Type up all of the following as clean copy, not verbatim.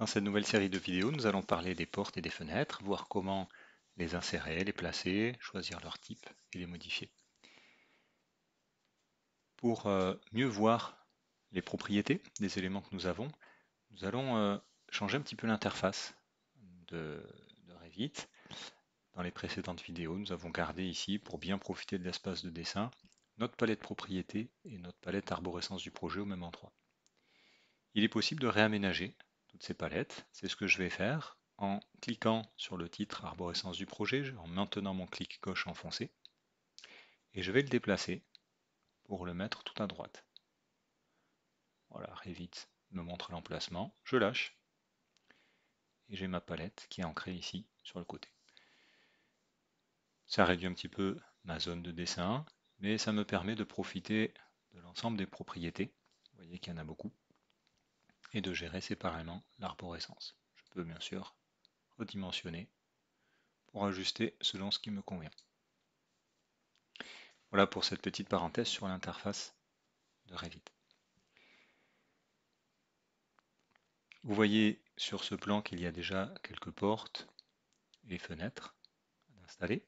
Dans cette nouvelle série de vidéos, nous allons parler des portes et des fenêtres, voir comment les insérer, les placer, choisir leur type et les modifier. Pour mieux voir les propriétés des éléments que nous avons, nous allons changer un petit peu l'interface de Revit. Dans les précédentes vidéos, nous avons gardé ici, pour bien profiter de l'espace de dessin, notre palette propriétés et notre palette arborescence du projet au même endroit. Il est possible de réaménager toutes ces palettes. C'est ce que je vais faire en cliquant sur le titre arborescence du projet, en maintenant mon clic gauche enfoncé, et je vais le déplacer pour le mettre tout à droite. Voilà, Revit me montre l'emplacement, je lâche, et j'ai ma palette qui est ancrée ici sur le côté. Ça réduit un petit peu ma zone de dessin, mais ça me permet de profiter de l'ensemble des propriétés. Vous voyez qu'il y en a beaucoup. Et de gérer séparément l'arborescence. Je peux bien sûr redimensionner pour ajuster selon ce qui me convient. Voilà pour cette petite parenthèse sur l'interface de Revit. Vous voyez sur ce plan qu'il y a déjà quelques portes et fenêtres à installer.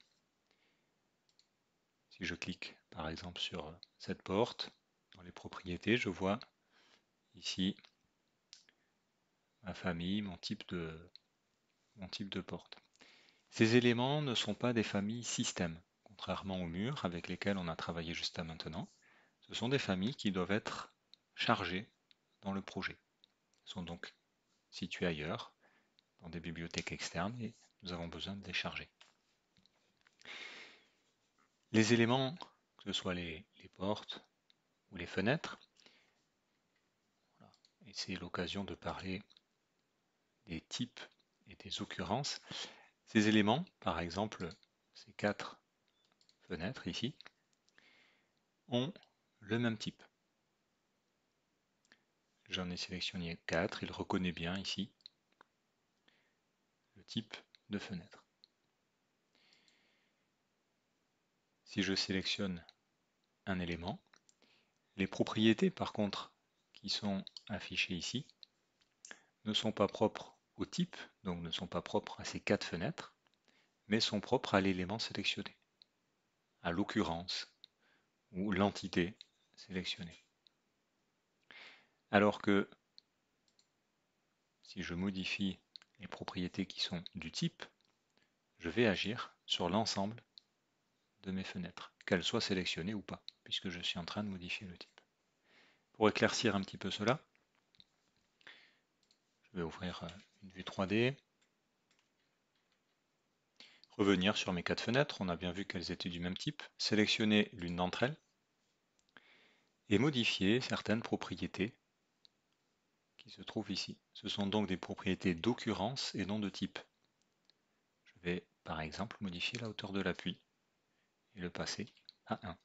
Si je clique par exemple sur cette porte, dans les propriétés, je vois ici ma famille, mon type de porte. Ces éléments ne sont pas des familles système, contrairement aux murs avec lesquels on a travaillé jusqu'à maintenant. Ce sont des familles qui doivent être chargées dans le projet. Elles sont donc situées ailleurs, dans des bibliothèques externes, et nous avons besoin de les charger. Les éléments, que ce soit les portes ou les fenêtres, voilà. Et c'est l'occasion de parler des types et des occurrences. Ces éléments, par exemple, ces 4 fenêtres ici, ont le même type. J'en ai sélectionné 4, il reconnaît bien ici le type de fenêtre. Si je sélectionne un élément, les propriétés par contre qui sont affichées ici ne sont pas propres au type, donc ne sont pas propres à ces 4 fenêtres, mais sont propres à l'élément sélectionné, à l'occurrence ou l'entité sélectionnée. Alors que si je modifie les propriétés qui sont du type, je vais agir sur l'ensemble de mes fenêtres, qu'elles soient sélectionnées ou pas, puisque je suis en train de modifier le type. Pour éclaircir un petit peu cela, je vais ouvrir une vue 3D, revenir sur mes 4 fenêtres, on a bien vu qu'elles étaient du même type, sélectionner l'une d'entre elles, et modifier certaines propriétés qui se trouvent ici. Ce sont donc des propriétés d'occurrence et non de type. Je vais par exemple modifier la hauteur de l'appui et le passer à 1.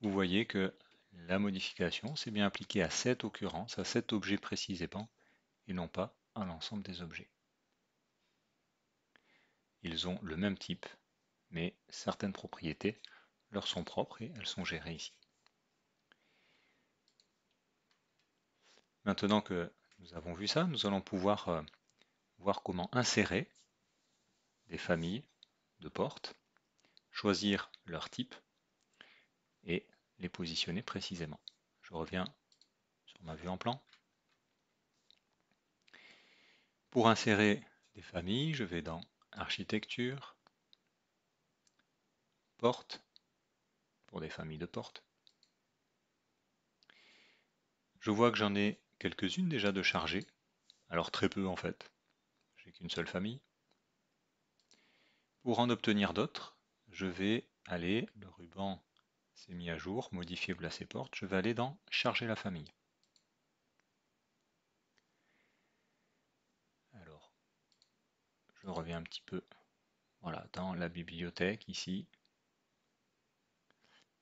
Vous voyez que la modification s'est bien appliquée à cette occurrence, à cet objet précisément, et non pas à l'ensemble des objets. Ils ont le même type, mais certaines propriétés leur sont propres et elles sont gérées ici. Maintenant que nous avons vu ça, nous allons pouvoir voir comment insérer des familles de portes, choisir leur type et les positionner précisément. Je reviens sur ma vue en plan. Pour insérer des familles, je vais dans Architecture, Portes, pour des familles de portes. Je vois que j'en ai quelques-unes déjà de chargées, alors très peu en fait, j'ai qu'une seule famille. Pour en obtenir d'autres, je vais aller, le ruban s'est mis à jour, modifier placer porte, je vais aller dans Charger la famille. Alors, je reviens un petit peu voilà, dans la bibliothèque ici,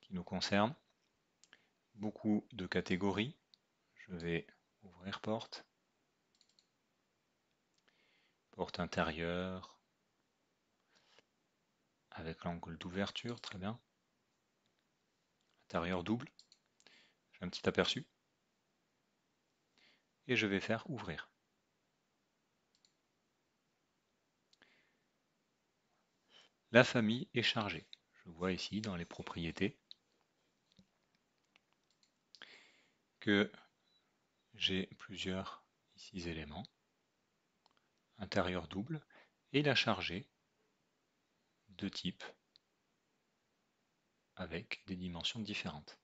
qui nous concerne. Beaucoup de catégories. Je vais ouvrir porte. Porte intérieure, avec l'angle d'ouverture, très bien. Intérieur double, j'ai un petit aperçu. et je vais faire ouvrir. La famille est chargée. Je vois ici dans les propriétés que j'ai plusieurs ici éléments, intérieur double, et la chargée de type avec des dimensions différentes.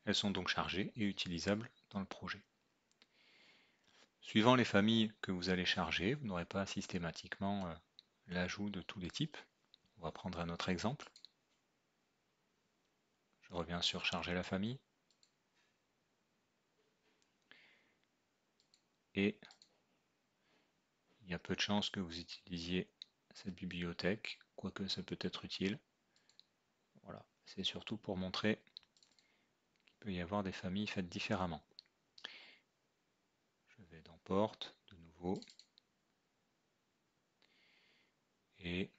Elles sont donc chargées et utilisables dans le projet. Suivant les familles que vous allez charger, vous n'aurez pas systématiquement l'ajout de tous les types. On va prendre un autre exemple. Je reviens sur charger la famille. Et il y a peu de chances que vous utilisiez cette bibliothèque, quoique ça peut être utile. Voilà, c'est surtout pour montrer qu'il peut y avoir des familles faites différemment. Je vais dans Porte, de nouveau, et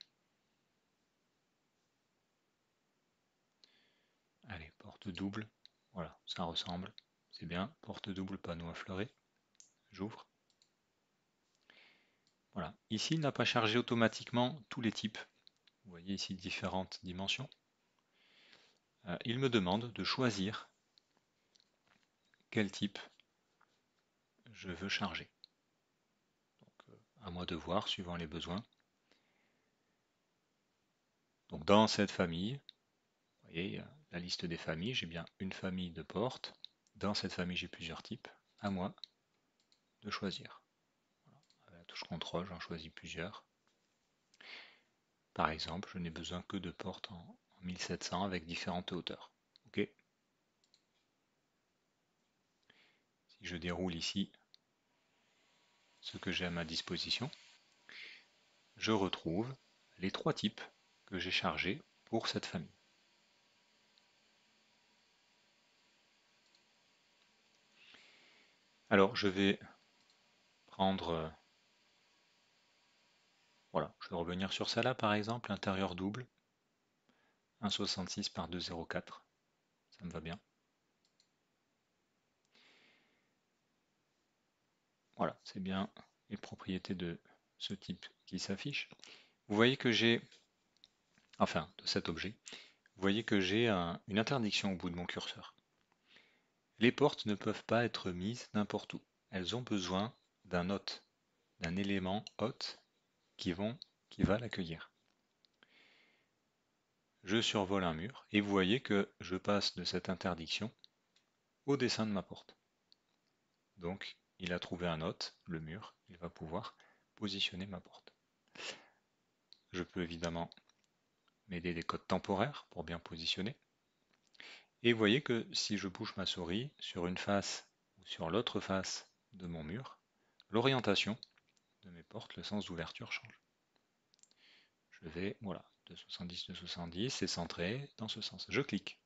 allez, porte double, voilà, ça ressemble, c'est bien, porte double, panneau à fleuret, j'ouvre. Voilà, ici il n'a pas chargé automatiquement tous les types, vous voyez ici différentes dimensions. Il me demande de choisir quel type je veux charger. Donc, à moi de voir suivant les besoins. Donc dans cette famille, vous voyez la liste des familles, j'ai bien une famille de portes. Dans cette famille, j'ai plusieurs types. À moi de choisir. Voilà. Avec la touche CTRL, j'en choisis plusieurs. Par exemple, je n'ai besoin que de portes en 1700 avec différentes hauteurs. OK. Si je déroule ici ce que j'ai à ma disposition, je retrouve les trois types que j'ai chargés pour cette famille. Alors, je vais prendre... voilà, je vais revenir sur ça là, par exemple, intérieur double, 1,66 par 2,04, ça me va bien. Voilà, c'est bien les propriétés de ce type qui s'affichent. Vous voyez que j'ai, enfin, de cet objet, vous voyez que j'ai une interdiction au bout de mon curseur. Les portes ne peuvent pas être mises n'importe où. Elles ont besoin d'un hôte, d'un élément hôte qui va l'accueillir. Je survole un mur et vous voyez que je passe de cette interdiction au dessin de ma porte. Donc, il a trouvé un hôte, le mur, il va pouvoir positionner ma porte. Je peux évidemment m'aider des codes temporaires pour bien positionner. Et vous voyez que si je bouge ma souris sur une face ou sur l'autre face de mon mur, l'orientation de mes portes, le sens d'ouverture change. Je vais, voilà, de 70, de 70, c'est centré dans ce sens. Je clique.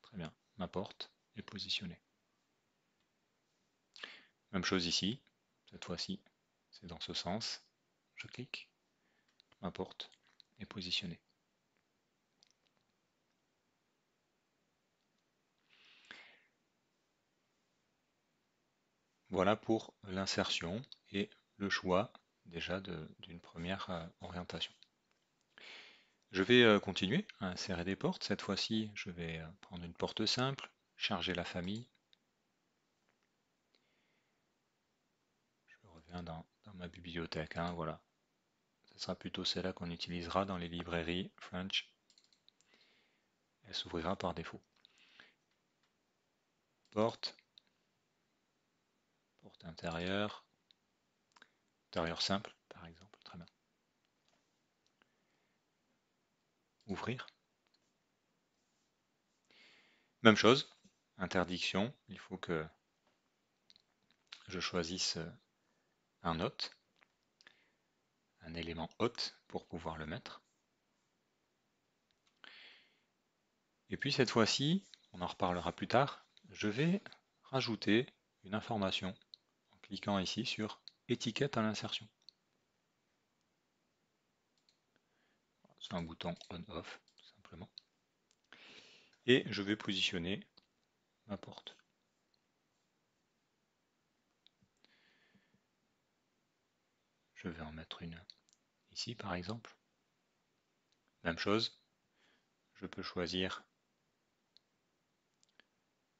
Très bien, ma porte est positionnée. Même chose ici, cette fois-ci, c'est dans ce sens. Je clique, ma porte est positionnée. Voilà pour l'insertion et le choix déjà d'une première orientation. Je vais continuer à insérer des portes. Cette fois-ci, je vais prendre une porte simple, charger la famille. Je reviens dans ma bibliothèque. Hein, voilà. Ce sera plutôt celle-là qu'on utilisera dans les librairies French. Elle s'ouvrira par défaut. Porte intérieure, intérieur simple par exemple. Très bien. Ouvrir. Même chose, interdiction. Il faut que je choisisse un hôte, un élément hôte pour pouvoir le mettre. Et puis cette fois-ci, on en reparlera plus tard, je vais rajouter une information en cliquant ici sur étiquette à l'insertion. C'est un bouton on-off tout simplement. Et je vais positionner ma porte. Je vais en mettre une ici par exemple. Même chose, je peux choisir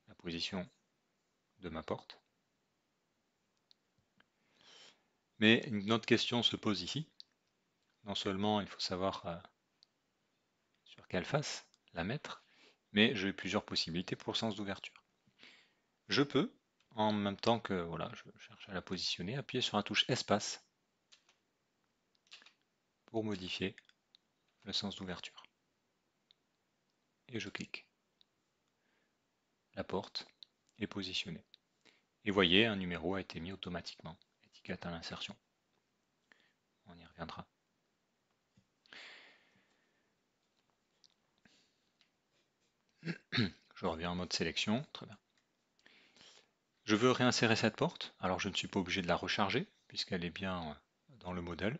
la position de ma porte. Mais une autre question se pose ici. Non seulement il faut savoir sur quelle face la mettre, mais j'ai plusieurs possibilités pour le sens d'ouverture. Je peux, en même temps que voilà, je cherche à la positionner, appuyer sur la touche espace pour modifier le sens d'ouverture. Et je clique. La porte est positionnée. Et voyez, un numéro a été mis automatiquement, étiquette à l'insertion. On y reviendra. Je reviens en mode sélection, très bien. Je veux réinsérer cette porte, alors je ne suis pas obligé de la recharger, puisqu'elle est bien dans le modèle.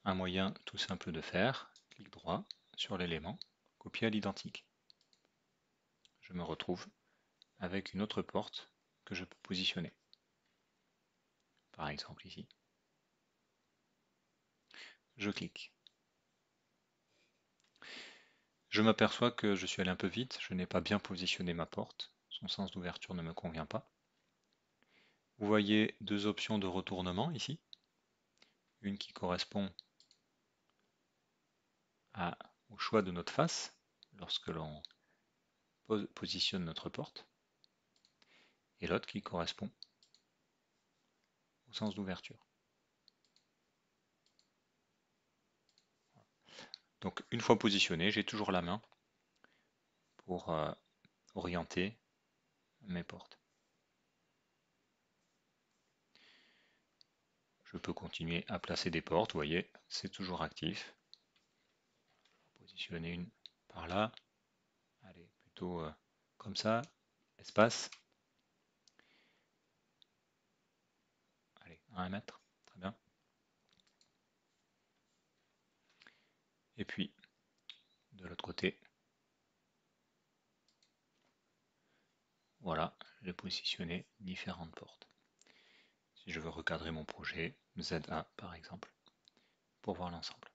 Un moyen tout simple de faire, clic droit sur l'élément, copier à l'identique. Je me retrouve avec une autre porte que je peux positionner. Par exemple ici. Je clique. Je m'aperçois que je suis allé un peu vite, je n'ai pas bien positionné ma porte, son sens d'ouverture ne me convient pas. Vous voyez deux options de retournement ici, une qui correspond au choix de notre face lorsque l'on positionne notre porte, et l'autre qui correspond au sens d'ouverture. Donc une fois positionné, j'ai toujours la main pour orienter mes portes. Je peux continuer à placer des portes, vous voyez, c'est toujours actif. Positionner une par là, allez, plutôt comme ça, espace. Allez, à 1 mètre, très bien. Et puis, de l'autre côté, voilà, j'ai positionné différentes portes. Si je veux recadrer mon projet, ZA par exemple, pour voir l'ensemble.